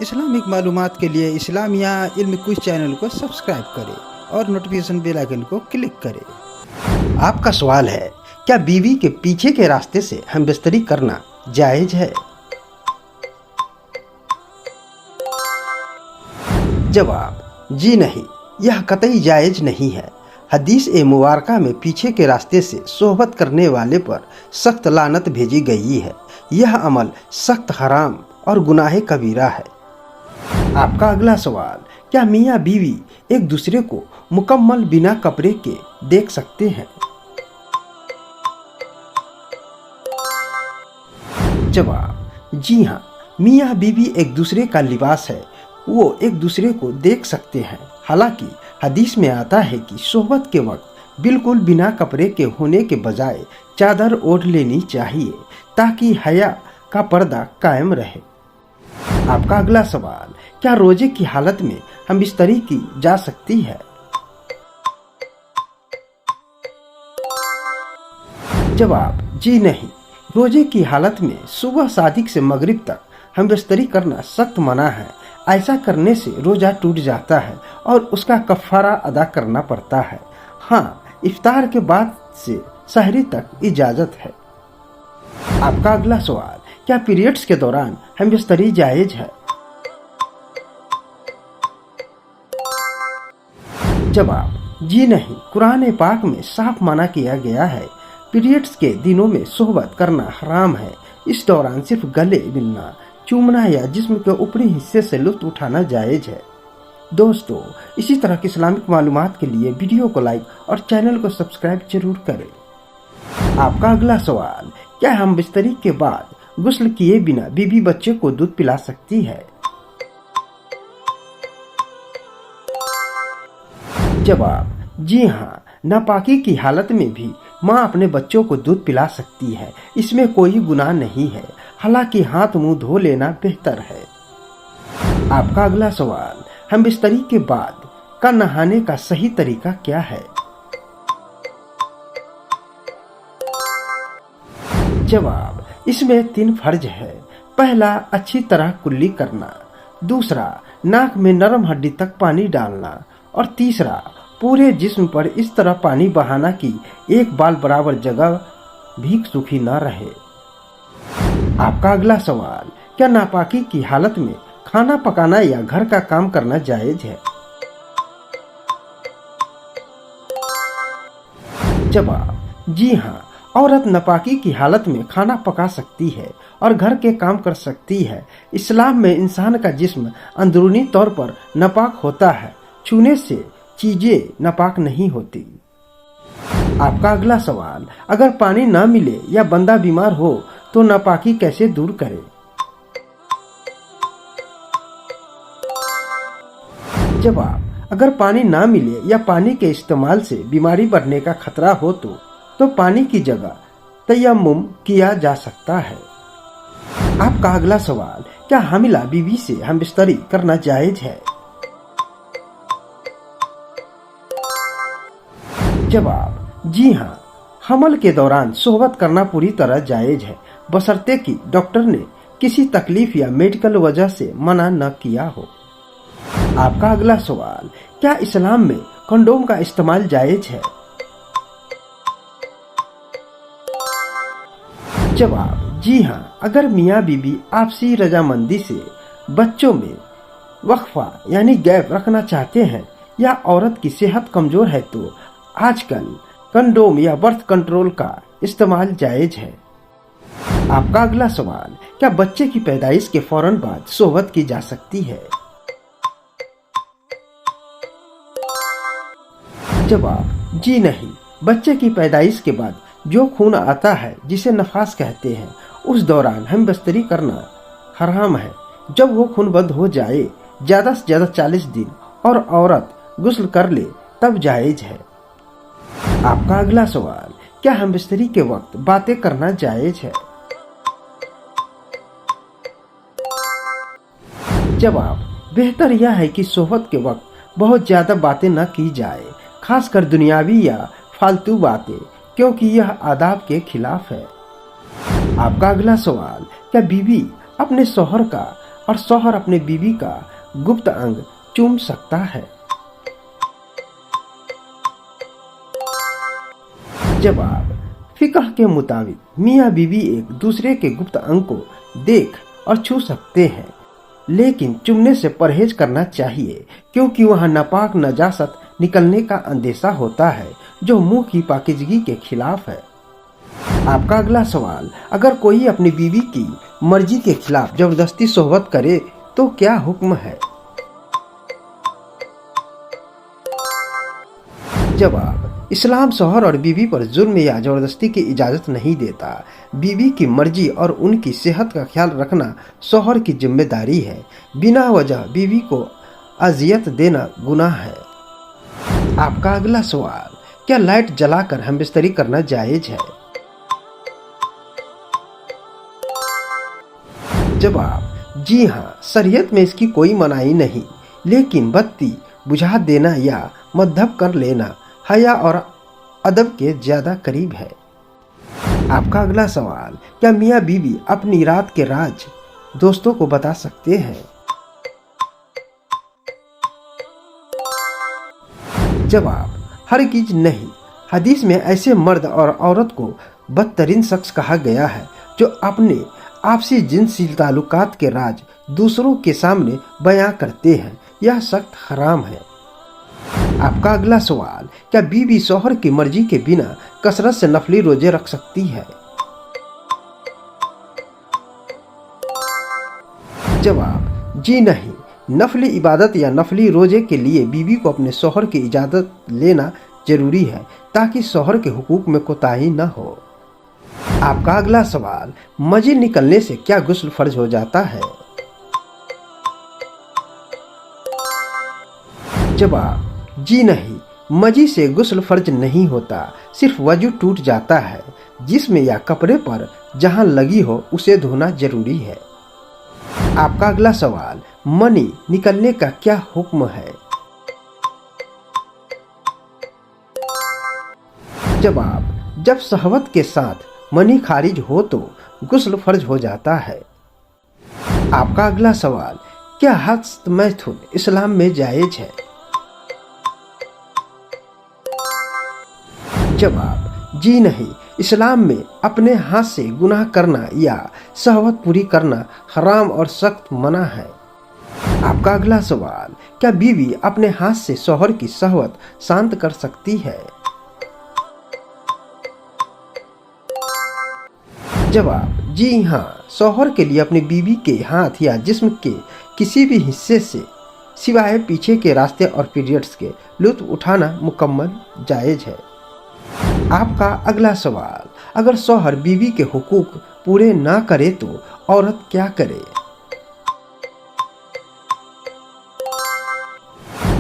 Islamic मालूमात के लिए इस्लामिया इल्म क्विज चैनल को सब्सक्राइब करें और नोटिफिकेशन बेल आइकन को क्लिक करें। आपका सवाल है, क्या बीवी के पीछे के रास्ते से हमबिस्तरी करना जायज़ है? जवाब, जी नहीं, यह कतई जायज़ नहीं है। हदीस ए मुबारका में पीछे के रास्ते से सोहबत करने वाले पर सख्त लानत भेजी गई है। यह अमल सख्त हराम और गुनाह कबीरा है। आपका अगला सवाल, क्या मियाँ बीवी एक दूसरे को मुकम्मल बिना कपड़े के देख सकते हैं? जवाब, जी हाँ, मियाँ बीवी एक दूसरे का लिबास है, वो एक दूसरे को देख सकते हैं। हालांकि हदीस में आता है कि सोहबत के वक्त बिल्कुल बिना कपड़े के होने के बजाय चादर ओढ़ लेनी चाहिए ताकि हया का पर्दा कायम रहे। आपका अगला सवाल, क्या रोजे की हालत में हमबिस्तरी की जा सकती है? जवाब, जी नहीं, रोजे की हालत में सुबह सादिक से मगरिब तक हमबिस्तरी करना सख्त मना है। ऐसा करने से रोजा टूट जाता है और उसका कफ़ारा अदा करना पड़ता है। हाँ, इफ्तार के बाद से सहरी तक इजाजत है। आपका अगला सवाल, क्या पीरियड्स के दौरान हमबिस्तरी जायज है? जवाब, जी नहीं, कुरान पाक में साफ मना किया गया है। पीरियड्स के दिनों में सोहबत करना हराम है। इस दौरान सिर्फ गले मिलना, चूमना या जिस्म के ऊपरी हिस्से से लुत्फ उठाना जायज है। दोस्तों, इसी तरह की इस्लामिक मालूमात के लिए वीडियो को लाइक और चैनल को सब्सक्राइब जरूर करें। आपका अगला सवाल, क्या हमबिस्तरी के बाद गुस्ल किए बिना बीवी बच्चे को दूध पिला सकती है? जवाब, जी हाँ, नापाकी की हालत में भी माँ अपने बच्चों को दूध पिला सकती है। इसमें कोई गुनाह नहीं है। हालांकि हाथ मुंह धो लेना बेहतर है। आपका अगला सवाल, हमबिस्तरी के बाद का नहाने का सही तरीका क्या है? जवाब, इसमें 3 फर्ज है। पहला, अच्छी तरह कुल्ली करना। दूसरा, नाक में नरम हड्डी तक पानी डालना। और तीसरा, पूरे जिस्म पर इस तरह पानी बहाना कि एक बाल बराबर जगह भी सूखी न रहे। आपका अगला सवाल, क्या नापाकी की हालत में खाना पकाना या घर का काम करना जायज है? जवाब, जी हाँ, औरत नापाकी की हालत में खाना पका सकती है और घर के काम कर सकती है। इस्लाम में इंसान का जिस्म अंदरूनी तौर पर नापाक होता है, छूने से चीजें नापाक नहीं होती। आपका अगला सवाल, अगर पानी न मिले या बंदा बीमार हो तो नापाकी कैसे दूर करे? जवाब, अगर पानी न मिले या पानी के इस्तेमाल से बीमारी बढ़ने का खतरा हो तो पानी की जगह तयम्मुम किया जा सकता है। आपका अगला सवाल, क्या हामिला बीवी से हमबिस्तरी करना जायज है? जवाब, जी हाँ, हमल के दौरान सोहबत करना पूरी तरह जायज है, बशर्ते कि डॉक्टर ने किसी तकलीफ या मेडिकल वजह से मना न किया हो। आपका अगला सवाल, क्या इस्लाम में कंडोम का इस्तेमाल जायज है? जवाब, जी हाँ, अगर मियाँ बीवी आपसी रजामंदी से बच्चों में वक्फा यानी गैप रखना चाहते हैं या औरत की सेहत कमजोर है तो आजकल कंडोम या बर्थ कंट्रोल का इस्तेमाल जायज है। आपका अगला सवाल, क्या बच्चे की पैदाइश के फौरन बाद सोहबत की जा सकती है? जवाब, जी नहीं, बच्चे की पैदाइश के बाद जो खून आता है जिसे नफास कहते हैं, उस दौरान हमबिस्तरी करना हराम है। जब वो खून बंद हो जाए, ज्यादा से ज्यादा 40 दिन, और औरत गुस्ल कर ले तब जायज है। आपका अगला सवाल, क्या हमबिस्तरी के वक्त बातें करना जायज है? जवाब, बेहतर यह है कि सोहबत के वक्त बहुत ज्यादा बातें न की जाए, खासकर दुनियावी या फालतू बातें, क्योंकि यह आदाब के खिलाफ है। आपका अगला सवाल, क्या बीवी अपने शौहर का और शौहर अपने बीवी का गुप्त अंग चूम सकता है? जवाब, फिकह के मुताबिक मियाँ बीवी एक दूसरे के गुप्त अंग को देख और छू सकते हैं, लेकिन चुमने से परहेज करना चाहिए क्योंकि वहाँ नापाक नजासत निकलने का अंदेशा होता है जो मुंह की पाकीज़गी के खिलाफ है। आपका अगला सवाल, अगर कोई अपनी बीवी की मर्जी के खिलाफ जबरदस्ती सोहबत करे तो क्या हुक्म है? जवाब, इस्लाम शौहर और बीवी पर जुल्म या जबरदस्ती की इजाज़त नहीं देता। बीवी की मर्जी और उनकी सेहत का ख्याल रखना शौहर की जिम्मेदारी है। बिना वजह बीवी को अजियत देना गुनाह है। आपका अगला सवाल, क्या लाइट जलाकर हमबिस्तरी करना जायज़ है? जवाब, जी हाँ, शरीयत में इसकी कोई मनाही नहीं, लेकिन बत्ती बुझा देना या मद्दब कर लेना हया और अदब के ज्यादा करीब है। आपका अगला सवाल, क्या मियाँ बीवी अपनी रात के राज दोस्तों को बता सकते हैं? जवाब, हरगिज नहीं। हदीस में ऐसे मर्द और औरत को बदतरीन शख्स कहा गया है जो अपने आपसी जिनसी ताल्लुकात के राज दूसरों के सामने बयां करते हैं। यह सख्त हराम है। आपका अगला सवाल, क्या बीवी शौहर की मर्जी के बिना कसरत से नफली रोजे रख सकती है? जवाब, जी नहीं। नफली इबादत या नफली रोजे के लिए बीवी को अपने शौहर की इजाज़त लेना जरूरी है ताकि शौहर के हुकूक में कोताही न हो। आपका अगला सवाल, मजी निकलने से क्या गुस्ल फर्ज हो जाता है? जवाब, जी नहीं, मजी से गुस्ल फर्ज नहीं होता, सिर्फ वजू टूट जाता है। जिस्म या कपड़े पर जहां लगी हो उसे धोना जरूरी है। आपका अगला सवाल, मनी निकलने का क्या हुक्म है? जवाब, जब शहवत के साथ मनी खारिज हो तो गुस्ल फर्ज हो जाता है। आपका अगला सवाल, क्या हस्तमैथुन इस्लाम में जायज है? जवाब, जी नहीं। इस्लाम में अपने हाथ से गुनाह करना या शहवत पूरी करना हराम और सख्त मना है। आपका अगला सवाल, क्या बीवी अपने हाथ से शौहर की शहवत शांत कर सकती है? जवाब, जी हाँ, शौहर के लिए अपनी बीवी के हाथ या जिस्म के किसी भी हिस्से से सिवाय पीछे के रास्ते और पीरियड्स के लुत्फ उठाना मुकम्मल जायज है। आपका अगला सवाल, अगर शौहर बीवी के हुकूक पूरे ना करे तो औरत क्या करे?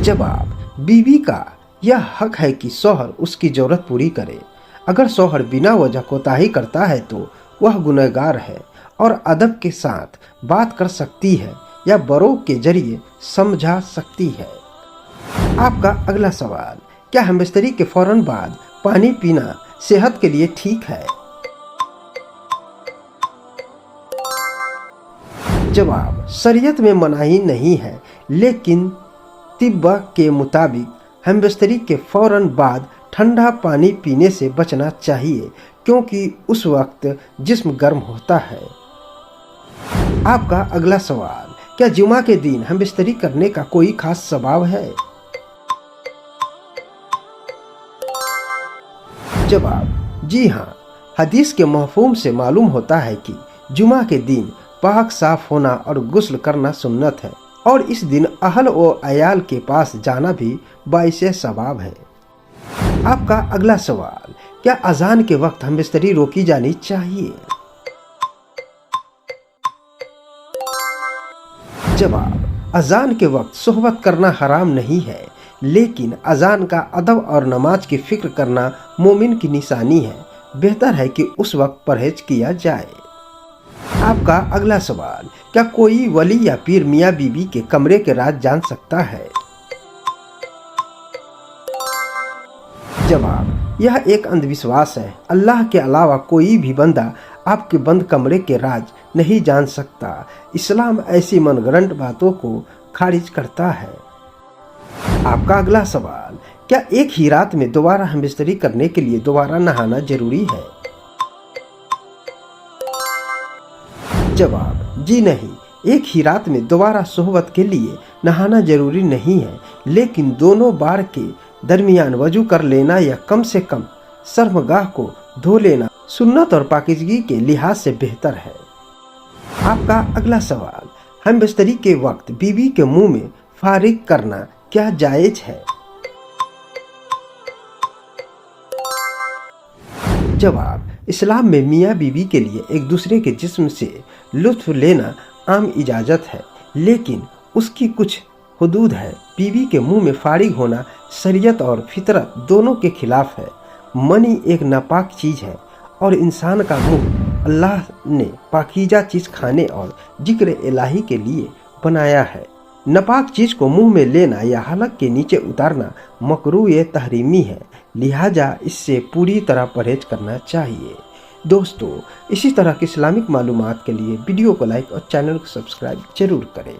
जवाब, बीवी का यह हक है कि शौहर उसकी जरूरत पूरी करे। अगर शौहर बिना वजह कोताही करता है तो वह गुनहगार है और अदब के साथ बात कर सकती है या बरों के जरिए समझा सकती है। आपका अगला सवाल, क्या हमबिस्तरी के फौरन बाद पानी पीना सेहत के लिए ठीक है? जवाब, शरीयत में मनाही नहीं है, लेकिन तिब्बा के मुताबिक हमबिस्तरी के फौरन बाद ठंडा पानी पीने से बचना चाहिए क्योंकि उस वक्त जिस्म गर्म होता है। आपका अगला सवाल, क्या जुमा के दिन हमबिस्तरी करने का कोई खास सबाब है? जवाब, जी हाँ, हदीस के मफ़हूम से मालूम होता है कि जुमा के दिन पाक साफ होना और गुस्ल करना सुन्नत है और इस दिन अहल व अयाल के पास जाना भी बाइसे सवाब है। आपका अगला सवाल, क्या अजान के वक्त हमबिस्तरी रोकी जानी चाहिए? जवाब, अजान के वक्त सोहबत करना हराम नहीं है, लेकिन अजान का अदब और नमाज की फिक्र करना मोमिन की निशानी है। बेहतर है कि उस वक्त परहेज किया जाए। आपका अगला सवाल, क्या कोई वली या पीर मियाँ बीवी के कमरे के राज जान सकता है? जवाब, यह एक अंधविश्वास है। अल्लाह के अलावा कोई भी बंदा आपके बंद कमरे के राज नहीं जान सकता। इस्लाम ऐसी मनगढ़ंत बातों को खारिज करता है। आपका अगला सवाल, क्या एक ही रात में दोबारा हमबिस्तरी करने के लिए दोबारा नहाना जरूरी है? जवाब, जी नहीं। एक ही रात में दोबारा सोहबत के लिए नहाना जरूरी नहीं है, लेकिन दोनों बार के दरमियान वजू कर लेना या कम से कम शर्मगाह को धो लेना सुन्नत और पाकीज़गी के लिहाज से बेहतर है। आपका अगला सवाल, हमबिस्तरी के वक्त बीवी के मुंह में फारिग करना क्या जायज है? जवाब, इस्लाम में मियाँ बीवी के लिए एक दूसरे के जिस्म से लुत्फ लेना आम इजाज़त है, लेकिन उसकी कुछ हुदूद है। बीवी के मुंह में फारिग होना शरीयत और फितरत दोनों के खिलाफ है। मनी एक नापाक चीज़ है और इंसान का मुंह अल्लाह ने पाकीज़ा चीज़ खाने और जिक्र इलाही के लिए बनाया है। नापाक चीज़ को मुंह में लेना या हलक के नीचे उतारना मकरूह तहरीमी है, लिहाजा इससे पूरी तरह परहेज करना चाहिए। दोस्तों, इसी तरह की इस्लामिक मालूमात के लिए वीडियो को लाइक और चैनल को सब्सक्राइब जरूर करें।